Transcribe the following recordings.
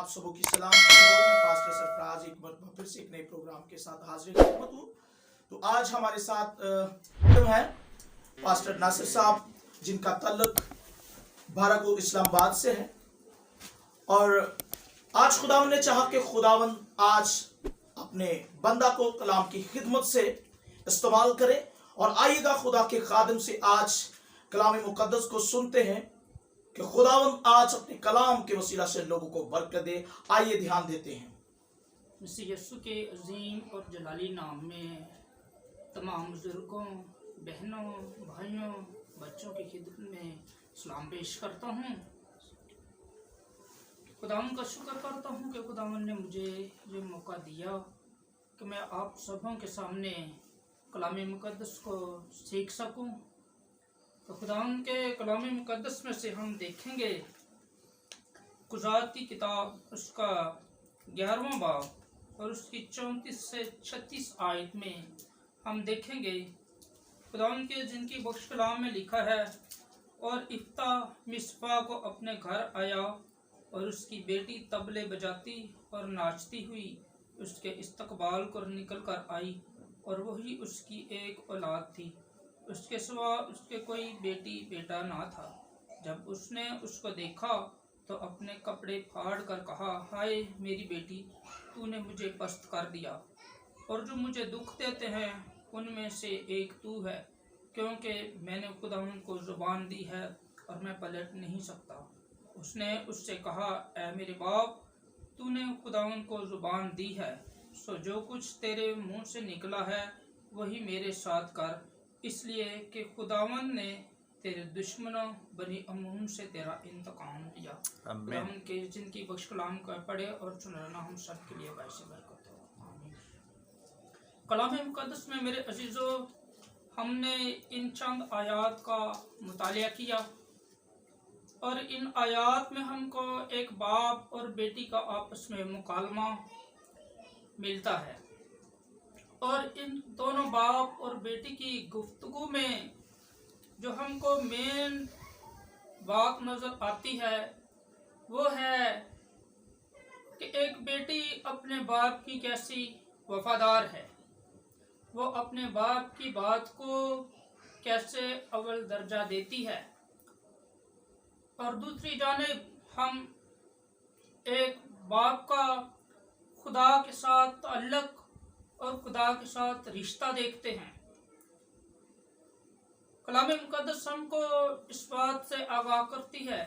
आप सबों की सलाम मैं पास्टर सरफराज एक बार फिर से एक नए प्रोग्राम के साथ हाजिर खिदमत हूँ। तो आज हमारे साथ हैं पास्टर नासिर साहब, जिनका तल्लुक भारत इस्लामाबाद से है। और आज खुदावन ने चाहा कि खुदावन आज अपने बंदा को कलाम की खिदमत से इस्तेमाल करे। और आइएगा खुदा के खादिम से आज कलाम मुकद्दस को सुनते हैं कि खुदावन आज अपने कलाम के वसीला से लोगों को बरकत दे। आइए ध्यान देते हैं। मसीह यीशु के अजीम और जलाली नाम में तमाम बुजुर्गों, बहनों, भाइयों, बच्चों की खिदमत में सलाम पेश करता हूँ। खुदावन का शुक्र करता हूँ कि खुदावन ने मुझे ये मौका दिया कि मैं आप सबों के सामने कलाम मुकद्दस को सीख सकूँ। तो खुदावन के कलाम मुकद्दस में से हम देखेंगे कुज़ात की किताब उसका 11वां बाब और उसकी 34 से 36 आयत में हम देखेंगे खुदावन के जिनकी बख्श कलाम में लिखा है, और इफ्ता मिस्पा को अपने घर आया और उसकी बेटी तबले बजाती और नाचती हुई उसके इस्तकबाल को निकल कर आई, और वही उसकी एक औलाद थी, उसके सिवा उसके कोई बेटी बेटा ना था। जब उसने उसको देखा तो अपने कपड़े फाड़ कर कहा, हाय मेरी बेटी, तूने मुझे पस्त कर दिया, और जो मुझे दुख देते हैं उनमें से एक तू है, क्योंकि मैंने खुदावन को ज़ुबान दी है और मैं पलट नहीं सकता। उसने उससे कहा, ऐ मेरे बाप, तूने खुदावन को ज़ुबान दी है, सो जो कुछ तेरे मुंह से निकला है वही मेरे साथ कर, इसलिए कि खुदावन ने तेरे दुश्मनों बनी अमून से तेरा इंतकाम लिया। खुदावन के जिनकी बख्श कलाम का पढ़े और सुनाना हम सब के लिए बायस बरकत हो। आमीन। कलाम मुकद्दस में मेरे अजीज़ों, हमने इन चंद आयात का मुतालिया किया, और इन आयात में हमको एक बाप और बेटी का आपस में मुकालमा मिलता है। और इन दोनों बाप और बेटी की गुफ्तगू में जो हमको मेन बात नज़र आती है वो है कि एक बेटी अपने बाप की कैसी वफादार है, वो अपने बाप की बात को कैसे अव्वल दर्जा देती है। और दूसरी जानिब हम एक बाप का खुदा के साथ ताल्लुक़ और खुदा के साथ रिश्ता देखते हैं। कलाम मुकद्दस हमको इस बात से आगाह करती है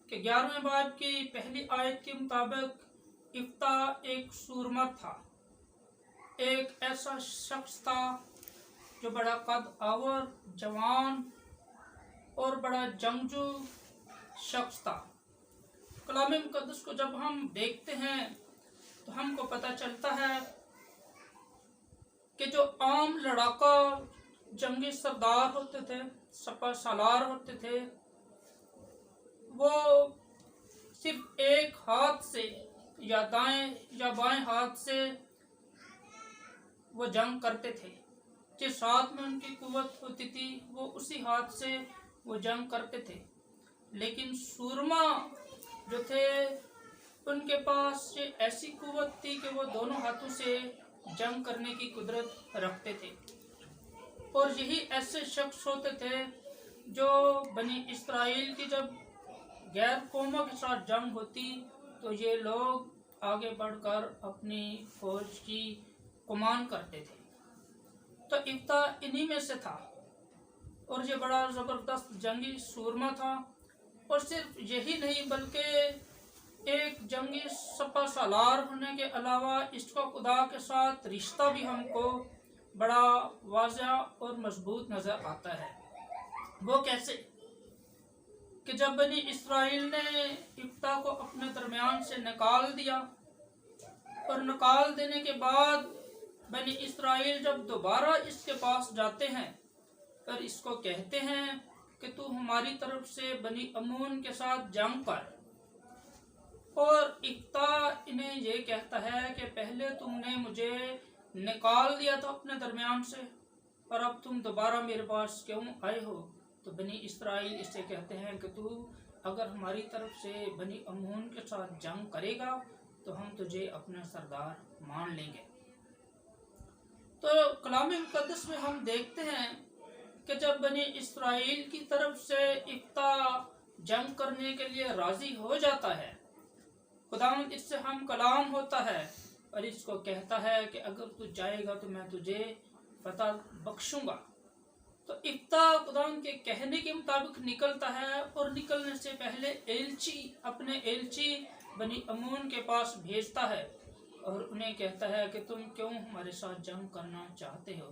कि 11वें बाब की पहली आयत के मुताबिक इफ्ता एक सूरमा था, एक ऐसा शख्स था जो बड़ा कद आवर, जवान और बड़ा जंगजू शख्स था। कलाम मुकद्दस को जब हम देखते हैं तो हमको पता चलता है कि जो आम लड़ाका जंगी सरदार होते थे, सपा सालार होते थे, वो सिर्फ एक हाथ से या दाएं या बाएं हाथ से वो जंग करते थे। जिस हाथ में उनकी कुव्वत होती थी वो उसी हाथ से वो जंग करते थे। लेकिन सूरमा जो थे उनके पास ये ऐसी कुव्वत थी कि वो दोनों हाथों से जंग करने की कुदरत रखते थे। और यही ऐसे शख्स होते थे जो बनी इस्राइल की जब गैर कौमों के साथ जंग होती तो ये लोग आगे बढ़कर अपनी फौज की कमान करते थे। तो इफ्ता इन्हीं में से था, और ये बड़ा ज़बरदस्त जंगी सूरमा था। और सिर्फ यही नहीं बल्कि एक जंगी सपा सालार होने के अलावा इसका खुदा के साथ रिश्ता भी हमको बड़ा वाज़ह और मजबूत नज़र आता है। वो कैसे कि जब बनी इस्राइल ने इफ्ता को अपने दरमियान से निकाल दिया, और निकाल देने के बाद बनी इस्राइल जब दोबारा इसके पास जाते हैं और इसको कहते हैं कि तू हमारी तरफ से बनी अमून के साथ जंग कर, और इफ्ता इन्हें ये कहता है कि पहले तुमने मुझे निकाल दिया था अपने दरमियान से, और अब तुम दोबारा मेरे पास क्यों आए हो। तो बनी इस्राइल इससे कहते हैं कि तू اگر ہماری طرف سے بنی امون کے ساتھ جنگ کرے گا تو ہم تجھے اپنا سردار مان لیں گے۔ تو کلام مقدس میں ہم دیکھتے ہیں کہ جب بنی اسرائیل کی طرف سے افتح جنگ کرنے کے لیے راضی ہو جاتا ہے، خداوند اس سے ہم کلام ہوتا ہے اور اس کو کہتا ہے کہ اگر تو جائے گا تو میں تجھے فتح بخشوں گا۔ تو افتح خداوند کے کہنے کے مطابق نکلتا ہے اور نکلنے سے پہلے اپنے ایلچی بنی امون کے پاس بھیجتا ہے اور انہیں کہتا ہے کہ تم کیوں ہمارے ساتھ جنگ کرنا چاہتے ہو؟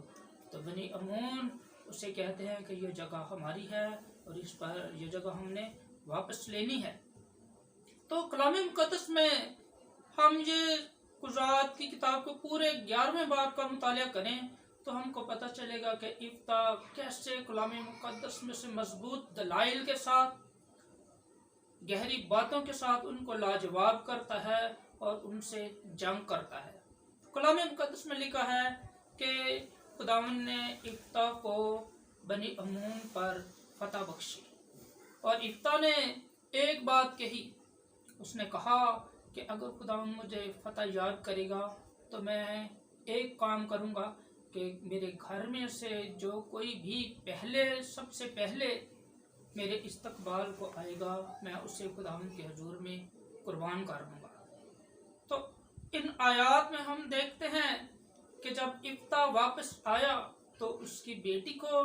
تو بنی امون اسے کہتے ہیں کہ یہ جگہ ہماری ہے اور اس پر یہ جگہ ہم نے واپس لینی ہے۔ تو کلام مقدس میں ہم یہ قضات کی کتاب کو پورے 11ویں باب کا مطالعہ کریں تو ہم کو پتہ چلے گا کہ افتح کیسے کلام مقدس میں سے مضبوط دلائل کے ساتھ، گہری باتوں کے ساتھ ان کو لاجواب کرتا ہے اور ان سے جنگ کرتا ہے۔ کلام مقدس میں لکھا ہے کہ خداوند نے افتح کو بنی امون پر فتح بخشی اور افتح نے ایک بات کہی، اس نے کہا کہ اگر خداوند مجھے فتح یاد کرے گا تو میں ایک کام کروں گا کہ میرے گھر میں سے جو کوئی بھی سب سے پہلے میرے استقبال کو آئے گا میں اسے خداوند کے حضور میں قربان کر دوں گا۔ تو ان آیات میں ہم دیکھتے ہیں کہ جب افتح واپس آیا تو اس کی بیٹی کو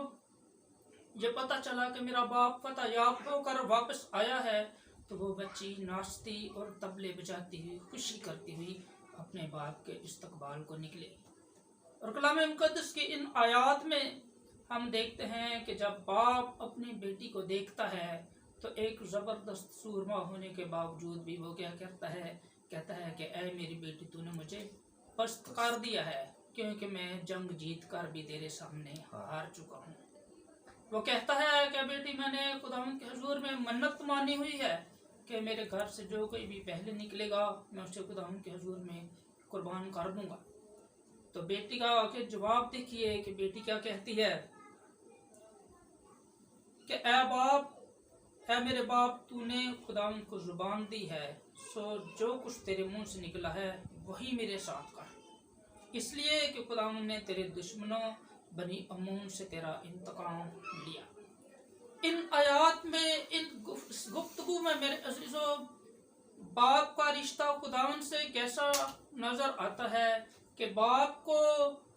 یہ پتہ چلا کہ میرا باپ فتح یاب ہو کر واپس آیا ہے، تو وہ بچی ناچتی اور طبلے بجاتی ہوئی خوشی کرتی ہوئی اپنے باپ کے استقبال کو نکلے۔ اور کلام مقدس کی ان آیات میں ہم دیکھتے ہیں کہ جب باپ اپنی بیٹی کو دیکھتا ہے تو ایک زبردست سورما ہونے کے باوجود بھی وہ کیا کہتا ہے کہ اے میری بیٹی تو نے مجھے پست کر دیا ہے کیونکہ میں جنگ جیت کر بھی تیرے سامنے ہار چکا ہوں۔ وہ کہتا ہے کہ بیٹی میں نے خداوند کے حضور میں منت مانی ہوئی ہے کہ میرے گھر سے جو کوئی بھی پہلے نکلے گا میں اسے خداوند کے حضور میں قربان کر دوں گا۔ تو بیٹی کا آگے جواب دیکھیے کہ بیٹی کیا کہتی ہے کہ اے میرے باپ تو نے خداوند کو زبان دی ہے، سو جو کچھ تیرے منہ سے نکلا ہے وہی میرے ساتھ کر، اس لیے کہ خداوند نے تیرے دشمنوں بنی امون سے تیرا انتقام لیا۔ ان آیات میں اس گفتگو میں میرے عزیزو باپ کا رشتہ خداوند سے کیسا نظر آتا ہے کہ باپ کو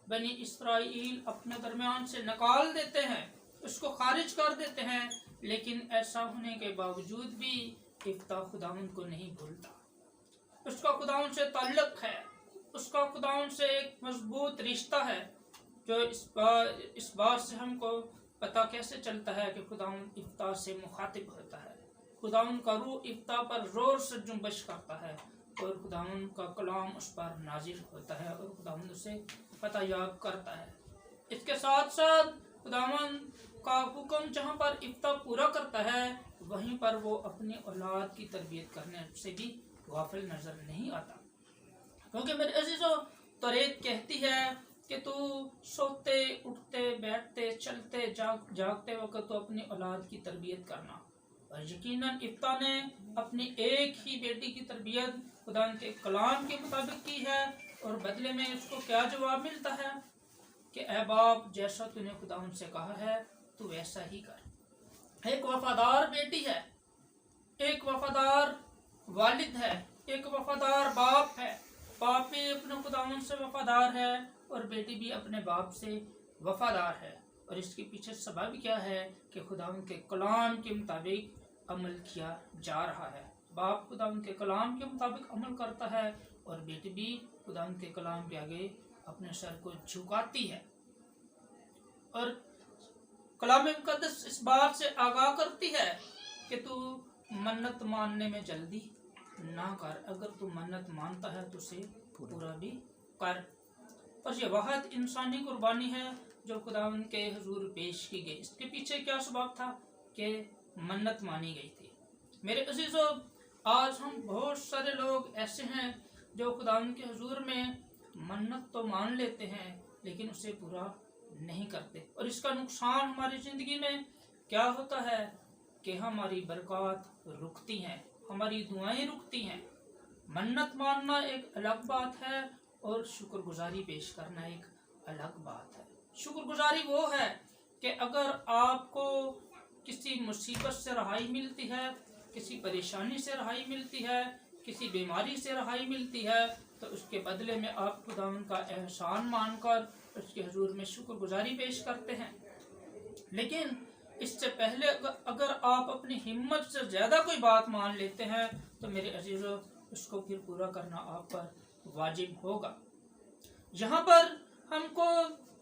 بنی اسرائیل اپنے درمیان سے نکال دیتے ہیں، اس کو خارج کر دیتے ہیں، لیکن ایسا ہونے کے باوجود بھی افتح خداوند کو نہیں بھولتا۔ اس کا خداوند سے تعلق ہے، اس کا خداوند سے ایک مضبوط رشتہ ہے، جو اس بات سے ہم کو پتہ کیسے چلتا ہے کہ خداوند افتح سے مخاطب ہوتا ہے، خداوند کا روح افتح پر زور سے جنبش کرتا ہے اور خداوند کا کلام اس پر نازل ہوتا ہے اور خداوند اسے فتح یاب کرتا ہے۔ اس کے ساتھ ساتھ خداوند کا حکم جہاں پر افتح پورا کرتا ہے وہیں پر وہ اپنی اولاد کی تربیت کرنے سے بھی غافل نظر نہیں آتا، کیونکہ میرے عزیزو توریت کہتی ہے کہ تو سوتے اٹھتے بیٹھتے چلتے جاگتے وقت تو اپنی اولاد کی تربیت کرنا، اور یقیناً افتح نے اپنی ایک ہی بیٹی کی تربیت خدا کے کلام کے مطابق کی ہے، اور بدلے میں اس کو کیا جواب ملتا ہے کہ اے باپ جیسا تو نے خدا ان سے کہا ہے تو ویسا ہی کر۔ ایک وفادار بیٹی ہے، ایک وفادار والد ہے، ایک وفادار باپ ہے، باپ بھی اپنے خداوند سے وفادار ہے اور بیٹی بھی اپنے باپ سے وفادار ہے، اور اس کے پیچھے سبب کیا ہے کہ خداوند کے کلام کے مطابق عمل کیا جا رہا ہے۔ باپ خداوند کے کلام کے مطابق عمل کرتا ہے اور بیٹی بھی خداوند کے کلام کے آگے اپنے سر کو جھکاتی ہے، اور کلام مقدس اس بات سے آگاہ کرتی ہے کہ تو منت ماننے میں جلدی نہ کر، اگر تو منت مانتا ہے تو اسے پورا بھی کر۔ اور یہ واحد انسانی قربانی ہے جو خداوند کے حضور پیش کی گئی، اس کے پیچھے کیا سبب تھا کہ منت مانی گئی تھی۔ میرے عزیزو آج ہم بہت سارے لوگ ایسے ہیں جو خداوند کے حضور میں منت تو مان لیتے ہیں لیکن اسے پورا نہیں کرتے، اور اس کا نقصان ہماری زندگی میں کیا ہوتا ہے کہ हमारी बरकत रुकती हैं, हमारी दुआएं रुकती हैं। मन्नत मानना एक अलग बात है और शुक्रगुजारी पेश करना एक अलग बात है। शुक्रगुजारी वो है कि अगर आपको किसी मुसीबत से रहाई मिलती है, किसी परेशानी से रहाई मिलती है, किसी बीमारी से रहाई मिलती है, तो उसके बदले में आप खुदावंद का एहसान मानकर उसके हुजूर में शुक्रगुजारी पेश करते हैं। लेकिन इससे पहले अगर आप अपनी हिम्मत से ज़्यादा कोई बात मान लेते हैं तो मेरे अजीज़ों, उसको फिर पूरा करना आप पर वाजिब होगा। यहाँ पर हमको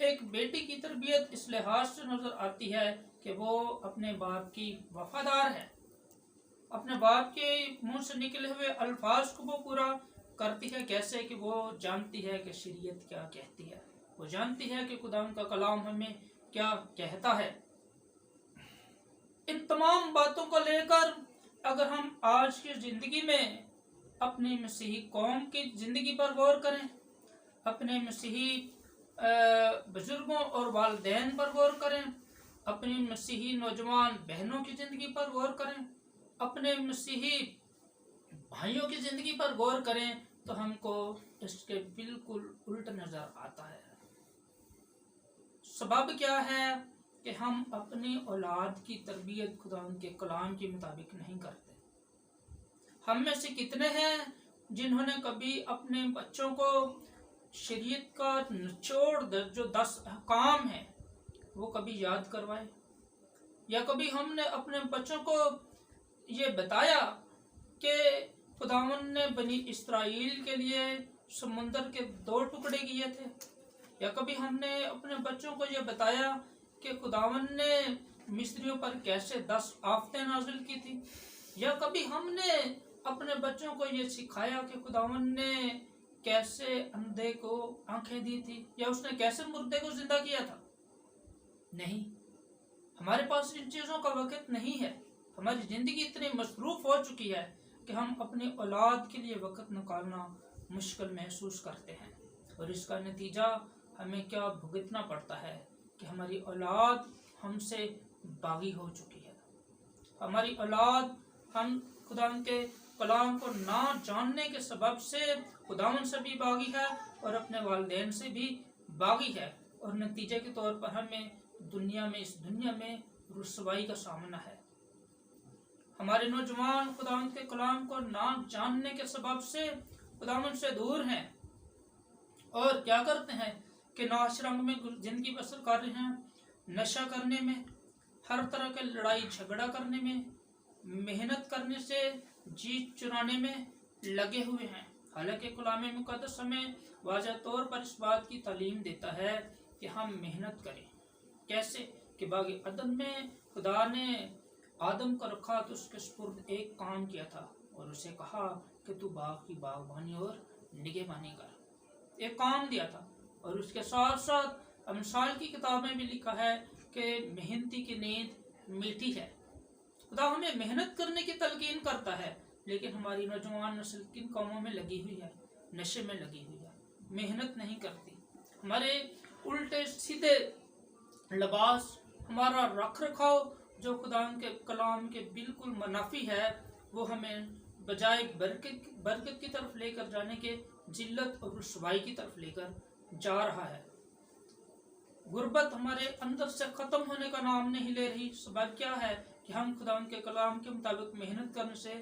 एक बेटी की तरबियत इस लिहाज से नज़र आती है कि वो अपने बाप की वफादार है, अपने बाप के मुंह से निकले हुए अल्फाज को वो पूरा करती है। कैसे कि वो जानती है कि शरीयत क्या कहती है, वो जानती है कि खुदा का कलाम हमें क्या कहता है। इन तमाम बातों को लेकर अगर हम आज की ज़िंदगी में अपनी मसीही कौम की ज़िंदगी पर गौर करें, अपने मसीही बुजुर्गों और वालिदैन पर गौर करें, अपनी मसीही नौजवान बहनों की ज़िंदगी पर गौर करें, अपने मसीही भाइयों की ज़िंदगी पर गौर करें, तो हमको इसके बिल्कुल उल्ट नज़र आता है। सबब क्या है कि हम अपनी औलाद की तरबियत खुदा के कलाम के मुताबिक नहीं करते। हम में से कितने हैं जिन्होंने कभी अपने बच्चों को शरीयत का निचोड़ जो 10 अहकाम है वो कभी याद करवाए, या कभी हमने अपने बच्चों को ये बताया कि खुदावन ने बनी इस्राइल के लिए समुंदर के 2 टुकड़े किए थे, या कभी हमने अपने बच्चों को ये बताया कि खुदावन ने मिस्रियों पर कैसे 10 आफतें नाजिल की थी, या कभी हमने अपने बच्चों को ये सिखाया कि खुदावन ने कैसे अंधे को आंखें दी थी, या उसने कैसे मुर्दे को जिंदा किया था। नहीं, हमारे पास इन चीज़ों का वक्त नहीं है। हमारी ज़िंदगी इतनी मसरूफ़ हो चुकी है कि हम अपनी औलाद के लिए वक्त निकालना मुश्किल महसूस करते हैं, और इसका नतीजा हमें क्या भुगतना पड़ता है कि हमारी औलाद हमसे बागी हो चुकी है। हमारी औलाद हम खुदा के कलाम को ना जानने के सबब से खुदावन से भी बागी है और अपने वालिदैन से भी बागी है, और नतीजे के तौर पर हमें इस दुनिया में रुसवाई का सामना है। हमारे नौजवान खुदावन के कलाम को ना जानने के सबब से खुदावन से दूर हैं, और क्या करते हैं कि नाश रंग में जिंदगी बसर कर रहे हैं, नशा करने में, हर तरह के लड़ाई झगड़ा करने में, मेहनत करने से जीत चुराने में लगे हुए हैं। हालांकि कलाम मुकद्दस हमें वाज़ह तौर पर इस बात की तालीम देता है कि हम मेहनत करें। कैसे कि बाग अदन में खुदा ने आदम को रखा तो उसके सुपुर्द एक काम किया था, और उसे कहा कि तू बाग की बागबानी और निगहबानी कर। एक काम दिया था, और उसके साथ साथ अमसाल की किताबें भी लिखा है कि मेहनती की नींद मीठी है। खुदा हमें मेहनत करने की तलकीन करता है, लेकिन हमारी नौजवान नस्ल किन कामों में लगी हुई है? नशे में लगी हुई है, मेहनत नहीं करती। हमारे उल्टे सीधे लिबास, हमारा रख रखाव जो खुदा के कलाम के बिल्कुल मुनाफी है, वो हमें बजाय बरकत की तरफ लेकर जाने के जिल्लत और रुसवाई की तरफ लेकर जा रहा है। गुर्बत हमारे अंदर से ख़त्म होने का नाम नहीं ले रही। सबब क्या है कि हम खुदा के कलाम के मुताबिक मेहनत करने से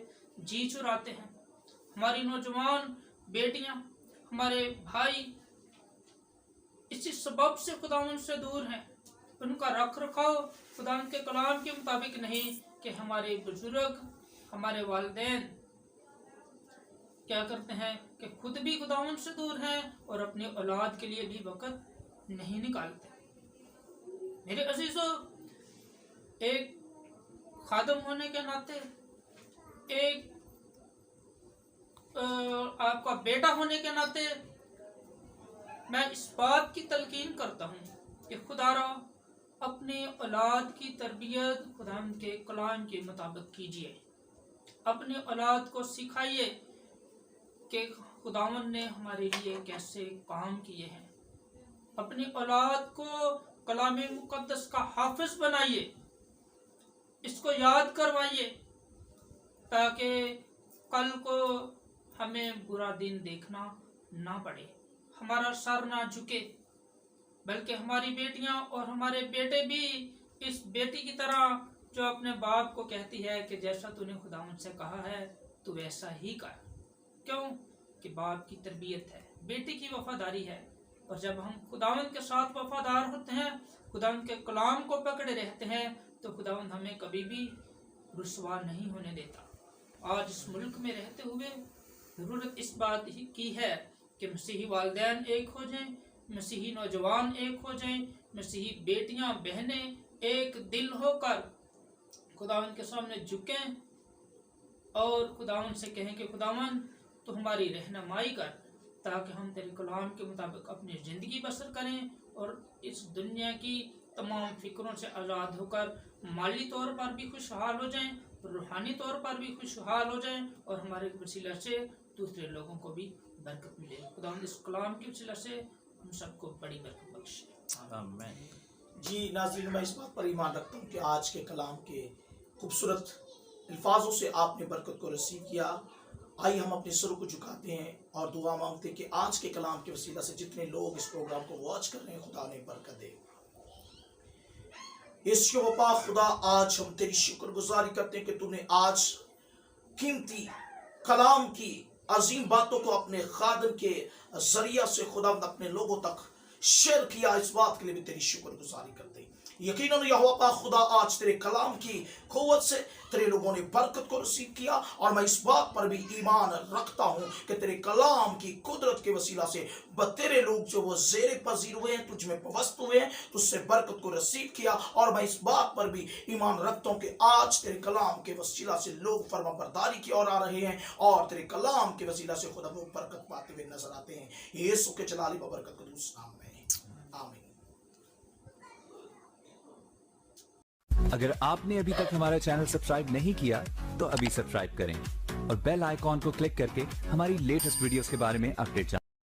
जी चुराते हैं। हमारी नौजवान बेटियां, हमारे भाई इसी सबब से खुदावन से दूर हैं। उनका रख रखाव खुदा के कलाम के मुताबिक नहीं कि हमारे बुजुर्ग, हमारे वालिदैन क्या करते हैं कि खुद भी खुदावन से दूर हैं और अपनी औलाद के लिए भी वक़्त नहीं निकालते। मेरे अजीजों, एक खादम होने के नाते, एक आपका बेटा होने के नाते मैं इस बात की तलकीन करता हूँ कि खुदारा अपने औलाद की तरबियत खुदा के कलाम के मुताबिक कीजिए। अपनी औलाद को सिखाइए कि खुदावन ने हमारे लिए कैसे काम किए हैं। अपनी औलाद को कलाम मुकद्दस का हाफिज बनाइए। इसको याद करवाइए ताकि कल को हमें बुरा दिन देखना ना पड़े, हमारा सर ना झुके, बल्कि हमारी बेटियां और हमारे बेटे भी इस बेटी की तरह जो अपने बाप को कहती है कि जैसा तूने खुदावंद से कहा है तू वैसा ही कर। क्यों कि बाप की तरबियत है, बेटी की वफादारी है। और जब हम खुदावंद के साथ वफादार होते हैं, खुदावंद के कलाम को पकड़े रहते हैं, तो खुदावंद हमें कभी भी रुसवा नहीं होने देता। आज इस मुल्क में रहते हुए ज़रूरत इस बात ही की है कि मसीही वालिदैन एक हो जाएं, मसीही नौजवान एक हो जाएं, मसीही बेटियां बहनें एक दिल होकर खुदावंद के सामने झुकें और खुदावंद से कहें कि खुदावंद तो हमारी रहनुमाई कर, ताकि हम तेरे कलाम के मुताबिक अपनी ज़िंदगी बसर करें और इस दुनिया की तमाम फिक्रों से आज़ाद होकर माली तौर पर भी खुशहाल हो जाएं, रूहानी तौर पर भी खुशहाल हो जाएं और हमारे वसीला से दूसरे लोगों को भी बरकत मिले। खुदावंद इस कलाम के वसीला से हम सबको बड़ी बरकत बख्शे। आमीन। जी नाज़रीन, मैं इस बात पर ईमान रखता हूँ कि आज के कलाम के खूबसूरत अल्फाजों से आपने बरकत को रिसीव किया। आइए हम अपने सरों को झुकाते हैं और दुआ मांगते हैं कि आज के कलाम के वसीला से जितने लोग इस प्रोग्राम को वॉच कर रहे हैं, खुदा ने बरकत दे। यीशु बापा खुदा, आज हम तेरी शुक्रगुजारी करते हैं कि तूने आज कीमती कलाम की अजीम बातों को अपने खादम के जरिया से खुदा अपने लोगों तक शेयर किया। इस बात के लिए भी तेरी शुक्रगुजारी करते हैं। यकीनन यहोवा पाक खुदा, आज तेरे कलाम की क़ुव्वत से तेरे लोगों ने बरकत को रिसीव किया और मैं इस बात पर भी ईमान रखता हूँ कि तेरे कलाम की कुदरत के वसीला से तेरे लोग जो वो ज़ेरे पजीर हुए हैं, तुझ में पवस्त हुए हैं, तुझसे बरकत को रिसीव किया। और मैं इस बात पर भी ईमान रखता हूँ कि आज तेरे कलाम के वसीला से लोग फर्माबरदारी की ओर आ रहे हैं और तेरे कलाम के वसीला से खुदा वो बरकत पाते हुए नजर आते हैं। यीशु के जलाली बरकत कदूस नाम में, आमीन। अगर आपने अभी तक हमारा चैनल सब्सक्राइब नहीं किया तो अभी सब्सक्राइब करें और बेल आइकॉन को क्लिक करके हमारी लेटेस्ट वीडियोस के बारे में अपडेट जानें।